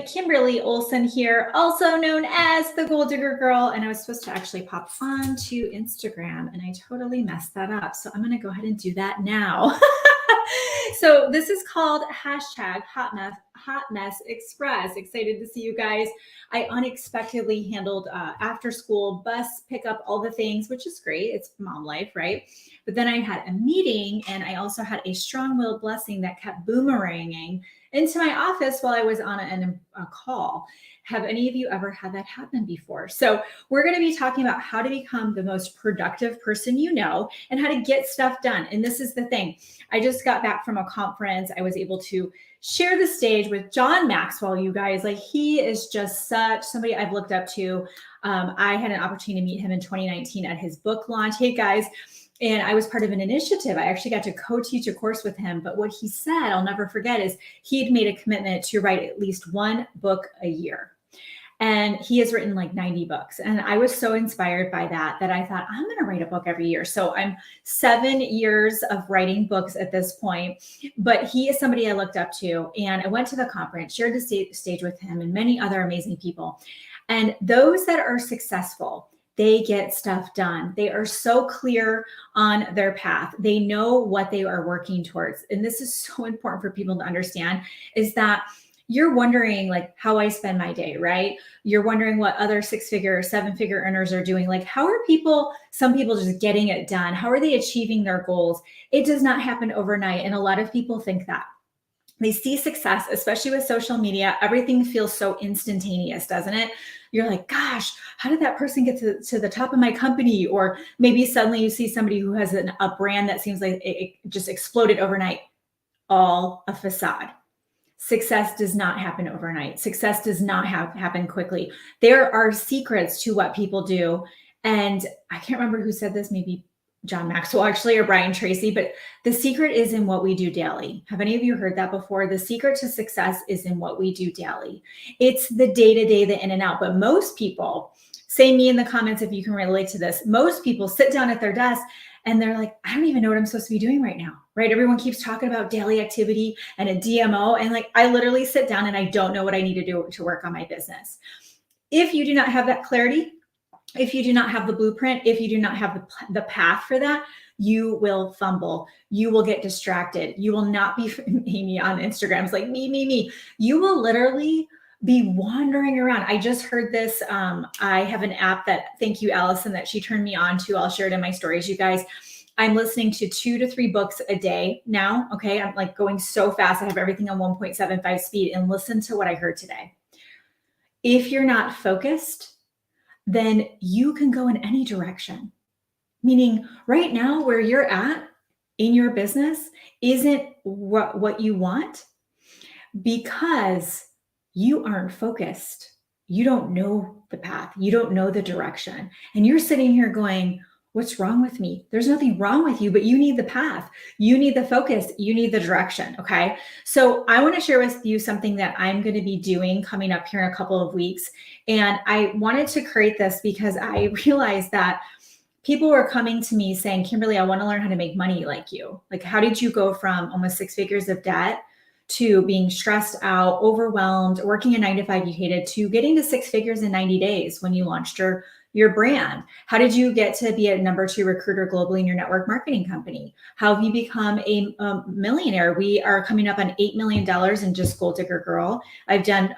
Kimberly Olson here, also known as the Goal Digger Girl, and I was supposed to actually pop onto Instagram and I totally messed that up. So I'm going to go ahead and do that now. So this is called hashtag Hot Mess Express. Excited to see you guys. I unexpectedly handled after school bus pickup, all the things, which is great. It's mom life, right? But then I had a meeting and I also had a strong-willed blessing that kept boomeranging into my office while I was on a call. Have any of you ever had that happen before? So we're going to be talking about how to become the most productive person you know and how to get stuff done. And this is the thing. I just got back from a conference. I was able to share the stage with John Maxwell, you guys. Like, he is just such somebody I've looked up to. I had an opportunity to meet him in 2019 at his book launch. Hey guys. And I was part of an initiative. I actually got to co-teach a course with him. But what he said, I'll never forget, is he had made a commitment to write at least one book a year. And he has written like 90 books. And I was so inspired by that I thought, I'm going to write a book every year. So I'm 7 years of writing books at this point. But he is somebody I looked up to. And I went to the conference, shared the stage with him and many other amazing people. And those that are successful, they get stuff done. They are so clear on their path. They know what they are working towards. And this is so important for people to understand, is that you're wondering like how I spend my day, right? You're wondering what other 6-figure or 7-figure earners are doing. Like, how are some people just getting it done? How are they achieving their goals? It does not happen overnight. And a lot of people think that. They see success, especially with social media. Everything feels so instantaneous, doesn't it? You're like, gosh, how did that person get to the top of my company? Or maybe suddenly you see somebody who has a brand that seems like it just exploded overnight. All a facade. Success does not happen overnight. Success does not happen quickly. There are secrets to what people do. And I can't remember who said this, maybe John Maxwell actually, or Brian Tracy, but the secret is in what we do daily. Have any of you heard that before? The secret to success is in what we do daily. It's the day-to-day, the in and out. But most people, say me in the comments if you can relate to this, most people sit down at their desk and they're like, I don't even know what I'm supposed to be doing right now, right? Everyone keeps talking about daily activity and a DMO. And like, I literally sit down and I don't know what I need to do to work on my business. If you do not have that clarity, if you do not have the blueprint, if you do not have the path for that, you will fumble. You will get distracted. You will not be Amy on Instagram. It's like me. You will literally be wandering around. I just heard this. I have an app that, thank you, Allison, that she turned me on to. I'll share it in my stories, you guys. I'm listening to 2 to 3 books a day now. Okay. I'm like going so fast. I have everything on 1.75 speed, and listen to what I heard today. If you're not focused, then you can go in any direction. Meaning right now where you're at in your business isn't what you want because you aren't focused. You don't know the path. You don't know the direction. And you're sitting here going, what's wrong with me? There's nothing wrong with you, but you need the path. You need the focus. You need the direction. Okay. So I want to share with you something that I'm going to be doing coming up here in a couple of weeks. And I wanted to create this because I realized that people were coming to me saying, Kimberly, I want to learn how to make money like you. Like, how did you go from almost 6 figures of debt to being stressed out, overwhelmed, working a 9-to-5 you hated, to getting to 6 figures in 90 days when you launched your brand? How did you get to be a number 2 recruiter globally in your network marketing company? How have you become a millionaire? We are coming up on $8 million in just Goal Digger Girl. I've done,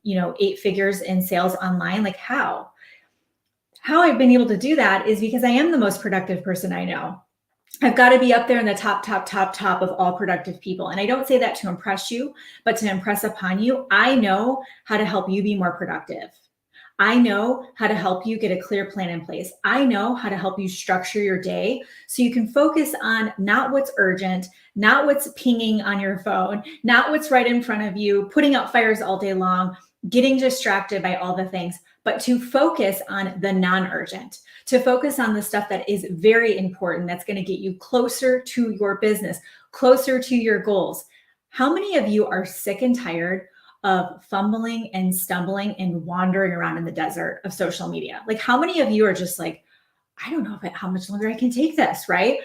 8 figures in sales online. Like, how I've been able to do that is because I am the most productive person I know. I've got to be up there in the top of all productive people. And I don't say that to impress you, but to impress upon you. I know how to help you be more productive. I know how to help you get a clear plan in place. I know how to help you structure your day so you can focus on not what's urgent, not what's pinging on your phone, not what's right in front of you, putting out fires all day long, getting distracted by all the things, but to focus on the non-urgent, to focus on the stuff that is very important, that's going to get you closer to your business, closer to your goals. How many of you are sick and tired of fumbling and stumbling and wandering around in the desert of social media? Like, how many of you are just like, I don't know how much longer I can take this, right?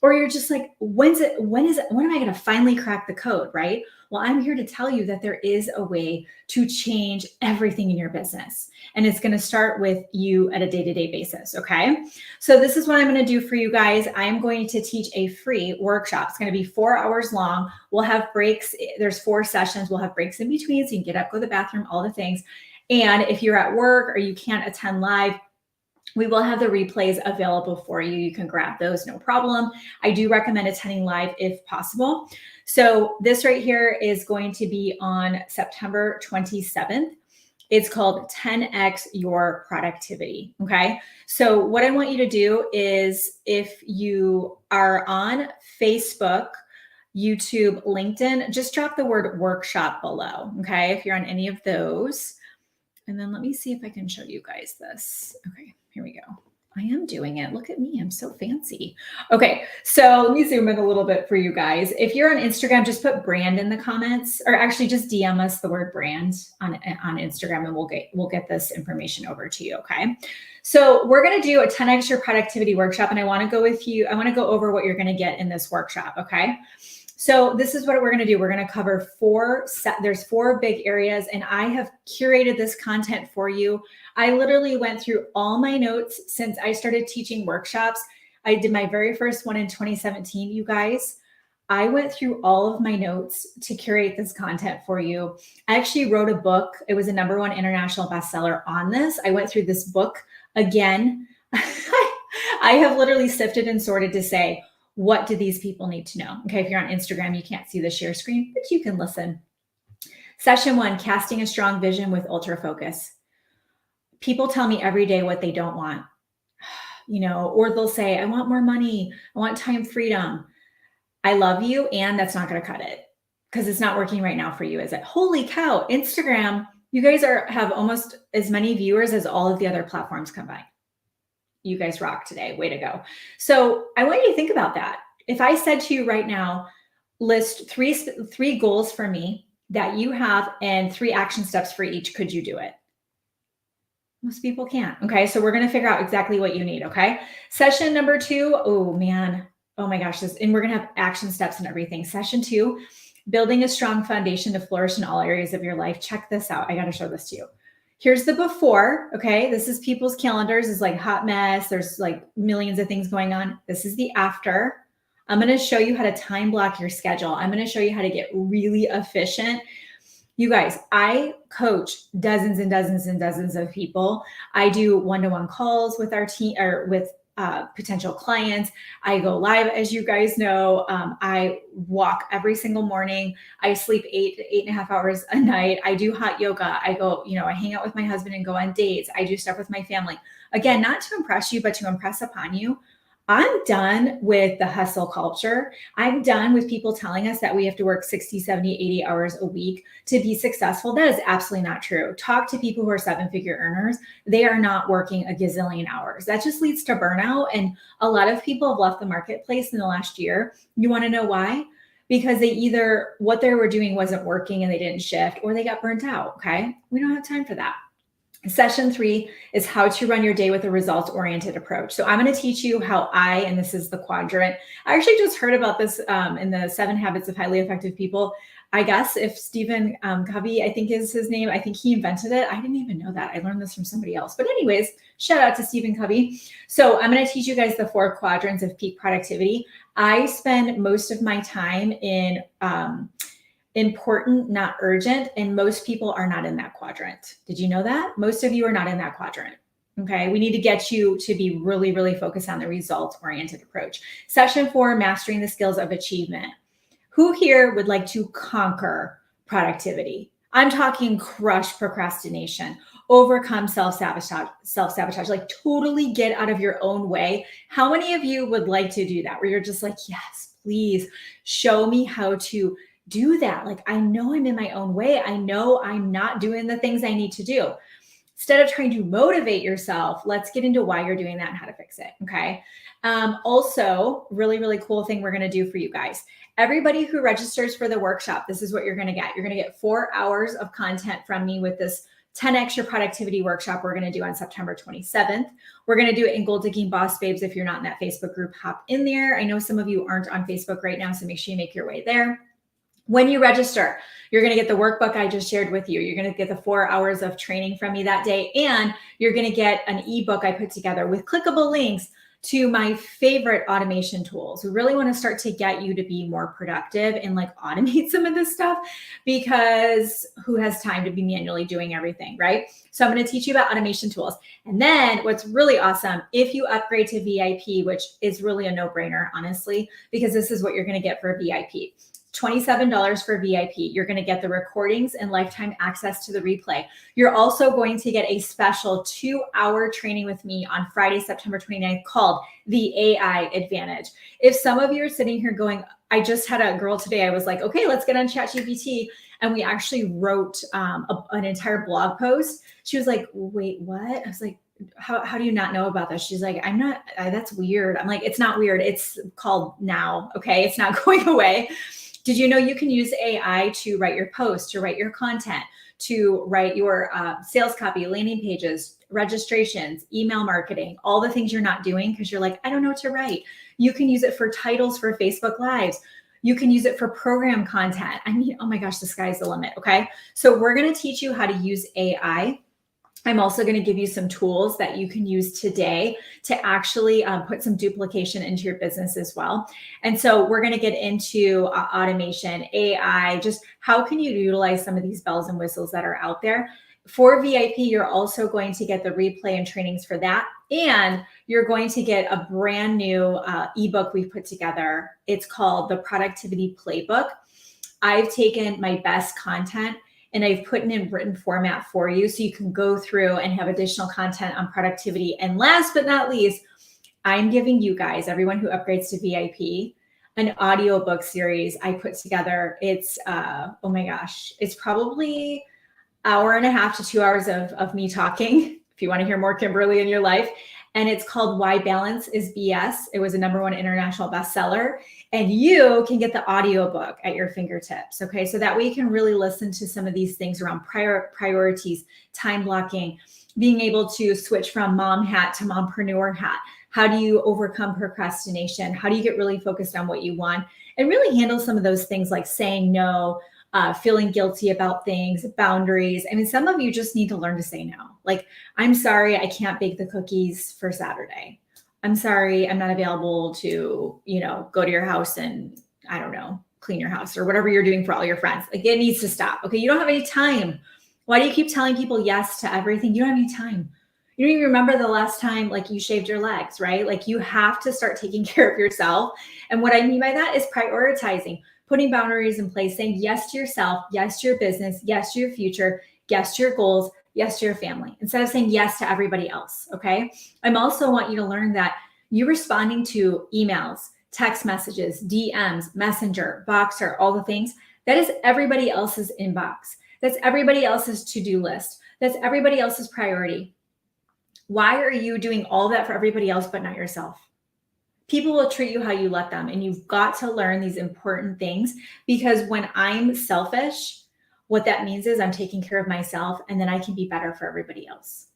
Or you're just like, when am I going to finally crack the code, right? Well, I'm here to tell you that there is a way to change everything in your business. And it's going to start with you at a day-to-day basis. Okay. So this is what I'm going to do for you guys. I'm going to teach a free workshop. It's going to be 4 hours long. We'll have breaks. There's 4 sessions. We'll have breaks in between. So you can get up, go to the bathroom, all the things. And if you're at work or you can't attend live, we will have the replays available for you. You can grab those, no problem. I do recommend attending live if possible. So this right here is going to be on September 27th. It's called 10X Your Productivity. Okay. So what I want you to do is, if you are on Facebook, YouTube, LinkedIn, just drop the word workshop below. Okay. If you're on any of those. And then let me see if I can show you guys this. Okay, here we go. I am doing it. Look at me. I'm so fancy. Okay, so let me zoom in a little bit for you guys. If you're on Instagram, just put brand in the comments, or actually just DM us the word brand on Instagram, and we'll get this information over to you. Okay. So we're going to do a 10X Your Productivity workshop, and I want to go with you. I want to go over what you're going to get in this workshop. Okay. So this is what we're going to do. We're going to cover there's 4 big areas, and I have curated this content for you. I literally went through all my notes since I started teaching workshops. I did my very first one in 2017, you guys. I went through all of my notes to curate this content for you. I actually wrote a book. It was a #1 international bestseller on this. I went through this book again. I have literally sifted and sorted to say, what do these people need to know? Okay, if you're on Instagram, you can't see the share screen, but you can listen. Session 1, casting a strong vision with ultra focus. People tell me every day what they don't want, or they'll say, I want more money. I want time freedom. I love you. And that's not going to cut it, because it's not working right now for you, is it? Holy cow, Instagram, you guys have almost as many viewers as all of the other platforms combined. You guys rock today. Way to go. So I want you to think about that. If I said to you right now, list three goals for me that you have and 3 action steps for each, could you do it? Most people can't. Okay. So we're going to figure out exactly what you need. Okay. Session number 2. Oh man. Oh my gosh. And we're going to have action steps and everything. Session 2, building a strong foundation to flourish in all areas of your life. Check this out. I got to show this to you. Here's the before. Okay. This is people's calendars. It's like hot mess. There's like millions of things going on. This is the after. I'm going to show you how to time block your schedule. I'm going to show you how to get really efficient. You guys, I coach dozens and dozens and dozens of people. I do one-to-one calls with our team, or with potential clients. I go live, as you guys know. I walk every single morning. I sleep 8 to 8.5 hours a night. I do hot yoga. I go, I hang out with my husband and go on dates. I do stuff with my family. Again, not to impress you, but to impress upon you. I'm done with the hustle culture. I'm done with people telling us that we have to work 60, 70, 80 hours a week to be successful. That is absolutely not true. Talk to people who are 7-figure earners. They are not working a gazillion hours. That just leads to burnout. And a lot of people have left the marketplace in the last year. You want to know why? Because they either what they were doing wasn't working and they didn't shift, or they got burnt out. Okay. We don't have time for that. Session 3 is how to run your day with a results-oriented approach. So I'm going to teach you how and this is the quadrant. I actually just heard about this in the 7 Habits of Highly Effective People. I guess if Stephen Covey, I think is his name, I think he invented it. I didn't even know that. I learned this from somebody else. But anyways, shout out to Stephen Covey. So I'm going to teach you guys the 4 quadrants of peak productivity. I spend most of my time in important, not urgent. And most people are not in that quadrant. Did you know that? Most of you are not in that quadrant. Okay. We need to get you to be really, really focused on the results-oriented approach. Session 4, mastering the skills of achievement. Who here would like to conquer productivity? I'm talking crush procrastination, overcome self-sabotage, like totally get out of your own way. How many of you would like to do that? Where you're just like, yes, please show me how to do that. Like, I know I'm in my own way. I know I'm not doing the things I need to do. Instead of trying to motivate yourself, let's get into why you're doing that and how to fix it. Okay. Also, really, really cool thing we're going to do for you guys. Everybody who registers for the workshop, this is what you're going to get. You're going to get 4 hours of content from me with this 10X Your Productivity Workshop we're going to do on September 27th. We're going to do it in Goal Digging Boss Babes. If you're not in that Facebook group, hop in there. I know some of you aren't on Facebook right now, so make sure you make your way there. When you register, you're going to get the workbook I just shared with you. You're going to get the 4 hours of training from me that day, and you're going to get an ebook I put together with clickable links to my favorite automation tools. We really want to start to get you to be more productive and like automate some of this stuff, because who has time to be manually doing everything, right? So I'm going to teach you about automation tools. And then what's really awesome, if you upgrade to VIP, which is really a no-brainer, honestly, because this is what you're going to get for a VIP. $27 for VIP. You're going to get the recordings and lifetime access to the replay. You're also going to get a special 2-hour training with me on Friday, September 29th called The AI Advantage. If some of you are sitting here going, I just had a girl today, I was like, okay, let's get on ChatGPT. And we actually wrote an entire blog post. She was like, wait, what? I was like, how do you not know about this? She's like, that's weird. I'm like, it's not weird. It's called Now. Okay. It's not going away. Did you know you can use AI to write your posts, to write your content, to write your sales copy, landing pages, registrations, email marketing, all the things you're not doing because you're like, I don't know what to write. You can use it for titles for Facebook Lives. You can use it for program content. I mean, oh my gosh, the sky's the limit. Okay. So we're going to teach you how to use AI. I'm also going to give you some tools that you can use today to actually put some duplication into your business as well. And so we're going to get into automation, AI, just how can you utilize some of these bells and whistles that are out there. For VIP, you're also going to get the replay and trainings for that. And you're going to get a brand new ebook we've put together. It's called the Productivity Playbook. I've taken my best content and I've put it in written format for you so you can go through and have additional content on productivity. And last but not least, I'm giving you guys, everyone who upgrades to VIP, an audiobook series I put together. It's, oh my gosh, it's probably 1.5 to 2 hours of me talking, if you want to hear more Kimberly in your life. And it's called Why Balance is BS. It was a #1 international bestseller. And you can get the audiobook at your fingertips. Okay. So that way you can really listen to some of these things around priorities, time blocking, being able to switch from mom hat to mompreneur hat. How do you overcome procrastination? How do you get really focused on what you want and really handle some of those things like saying no, feeling guilty about things, boundaries. I mean, some of you just need to learn to say no. Like, I'm sorry, I can't bake the cookies for Saturday. I'm sorry, I'm not available to, go to your house and, I don't know, clean your house or whatever you're doing for all your friends. Like, it needs to stop. Okay. You don't have any time. Why do you keep telling people yes to everything? You don't have any time. You don't even remember the last time like you shaved your legs, right? Like, you have to start taking care of yourself. And what I mean by that is prioritizing, putting boundaries in place, saying yes to yourself, yes to your business, yes to your future, yes to your goals, yes to your family, instead of saying yes to everybody else. Okay. I also want you to learn that you responding to emails, text messages, DMs, Messenger, Boxer, all the things, that is everybody else's inbox. That's everybody else's to-do list. That's everybody else's priority. Why are you doing all that for everybody else, but not yourself? People will treat you how you let them. And you've got to learn these important things, because when I'm selfish, what that means is I'm taking care of myself, and then I can be better for everybody else.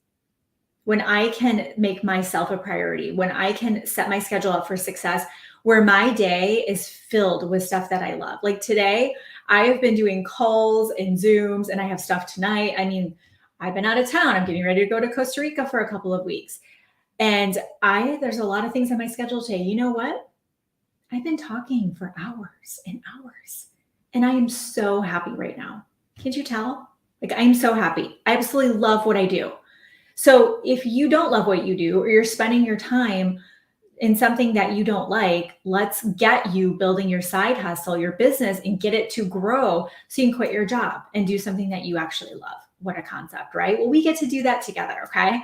When I can make myself a priority, when I can set my schedule up for success, where my day is filled with stuff that I love. Like today, I have been doing calls and Zooms, and I have stuff tonight. I mean, I've been out of town. I'm getting ready to go to Costa Rica for a couple of weeks. And there's a lot of things on my schedule today. You know what? I've been talking for hours and hours, and I am so happy right now. Can't you tell? Like, I'm so happy. I absolutely love what I do. So if you don't love what you do, or you're spending your time in something that you don't like, let's get you building your side hustle, your business, and get it to grow so you can quit your job and do something that you actually love. What a concept, right? Well, we get to do that together. Okay.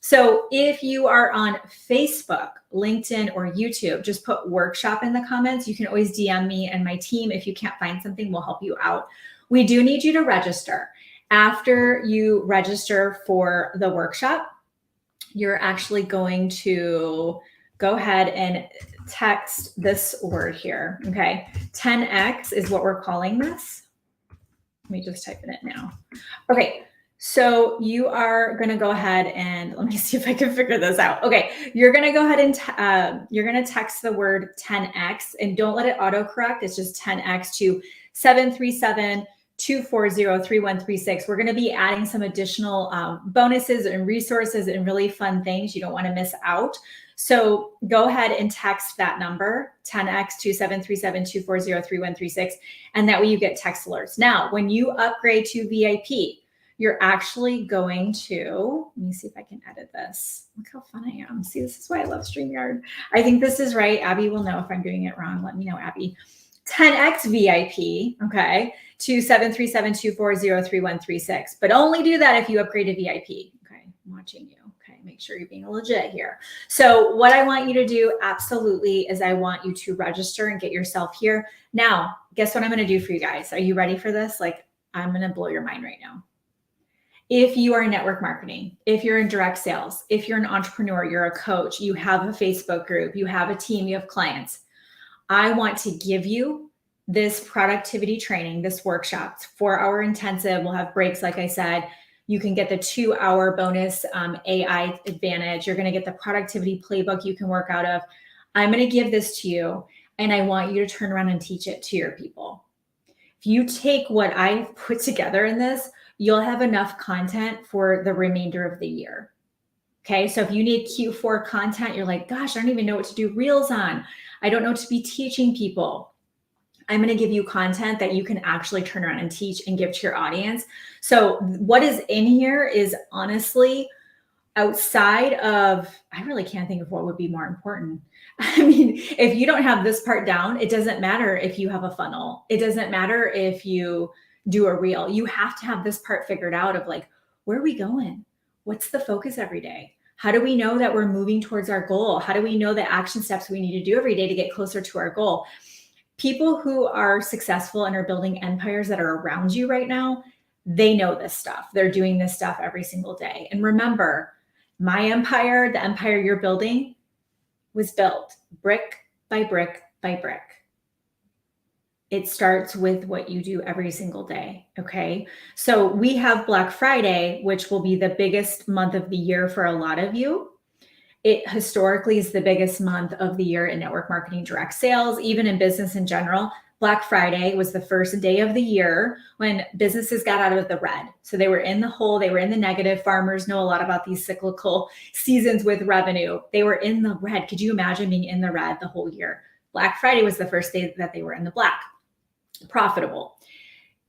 So if you are on Facebook, LinkedIn, or YouTube, just put workshop in the comments. You can always DM me and my team. If you can't find something, we'll help you out. We do need you to register. After you register for the workshop, you're actually going to go ahead and text this word here. Okay. 10X is what we're calling this. Let me just type it in now. Okay. So you are going to go ahead and let me see if I can figure this out. Okay. You're going to go ahead and you're going to text the word 10X and don't let it autocorrect. It's just 10X to 737-240-3136. We're going to be adding some additional bonuses and resources and really fun things you don't want to miss out. So go ahead and text that number 10X to 737-240-3136. And that way you get text alerts. Now, when you upgrade to VIP, you're actually going to, let me see if I can edit this. Look how fun I am. See, this is why I love StreamYard. I think this is right. Abby will know if I'm doing it wrong. Let me know, Abby. 10X VIP, okay, to 737-240-3136. But only do that if you upgrade to VIP. Okay, I'm watching you. Okay, make sure you're being legit here. So what I want you to do absolutely is I want you to register and get yourself here. Now, guess what I'm going to do for you guys? Are you ready for this? Like, I'm going to blow your mind right now. If you are in network marketing, if you're in direct sales, if you're an entrepreneur, you're a coach, you have a Facebook group, you have a team, you have clients, I want to give you this productivity training, this workshop. It's 4-hour intensive. We'll have breaks, like I said. You can get the 2-hour bonus AI advantage. You're going to get the productivity playbook you can work out of. I'm going to give this to you, and I want you to turn around and teach it to your people. If you take what I've put together in this, you'll have enough content for the remainder of the year. Okay, so if you need Q4 content, you're like, gosh, I don't even know what to do reels on. I don't know what to be teaching people. I'm going to give you content that you can actually turn around and teach and give to your audience. So what is in here is honestly outside of, I really can't think of what would be more important. I mean, if you don't have this part down, it doesn't matter if you have a funnel. It doesn't matter if you do a reel. You have to have this part figured out of like, where are we going? What's the focus every day? How do we know that we're moving towards our goal? How do we know the action steps we need to do every day to get closer to our goal? People who are successful and are building empires that are around you right now, they know this stuff. They're doing this stuff every single day. And remember, my empire, the empire you're building, was built brick by brick by brick. It starts with what you do every single day. Okay. So we have Black Friday, which will be the biggest month of the year for a lot of you. It historically is the biggest month of the year in network marketing, direct sales, even in business in general. Black Friday was the first day of the year when businesses got out of the red. So they were in the hole, they were in the negative. Farmers know a lot about these cyclical seasons with revenue. They were in the red. Could you imagine being in the red the whole year? Black Friday was the first day that they were in the black. Profitable.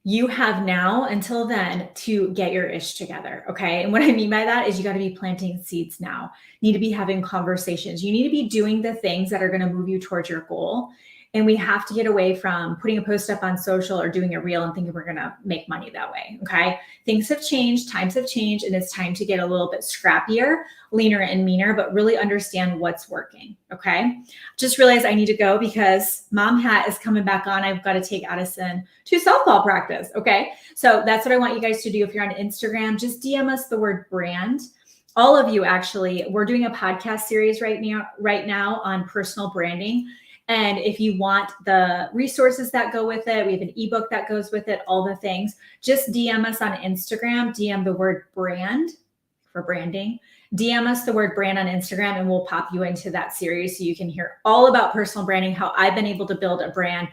You have now until then to get your ish together. Okay. And what I mean by that is you got to be planting seeds now. You need to be having conversations. You need to be doing the things that are going to move you towards your goal. And we have to get away from putting a post up on social or doing a reel and thinking we're going to make money that way. Okay. Things have changed, times have changed, and it's time to get a little bit scrappier, leaner and meaner, but really understand what's working. Okay. Just realized I need to go because Mom Hat is coming back on. I've got to take Addison to softball practice. Okay. So that's what I want you guys to do. If you're on Instagram, just DM us the word brand. All of you, actually, we're doing a podcast series right now on personal branding. And if you want the resources that go with it, we have an ebook that goes with it, all the things, just DM us on Instagram, DM the word brand for branding, DM us the word brand on Instagram, and we'll pop you into that series so you can hear all about personal branding, how I've been able to build a brand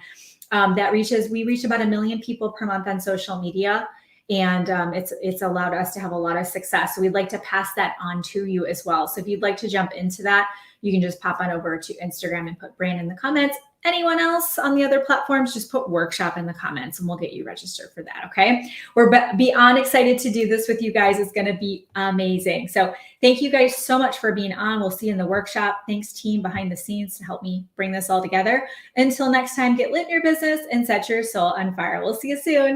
we reach about 1 million people per month on social media. And it's allowed us to have a lot of success. So we'd like to pass that on to you as well. So if you'd like to jump into that, you can just pop on over to Instagram and put brand in the comments. Anyone else on the other platforms, just put workshop in the comments and we'll get you registered for that. Okay. We're beyond excited to do this with you guys. It's going to be amazing. So thank you guys so much for being on. We'll see you in the workshop. Thanks team behind the scenes to help me bring this all together. Until next time, get lit in your business and set your soul on fire. We'll see you soon.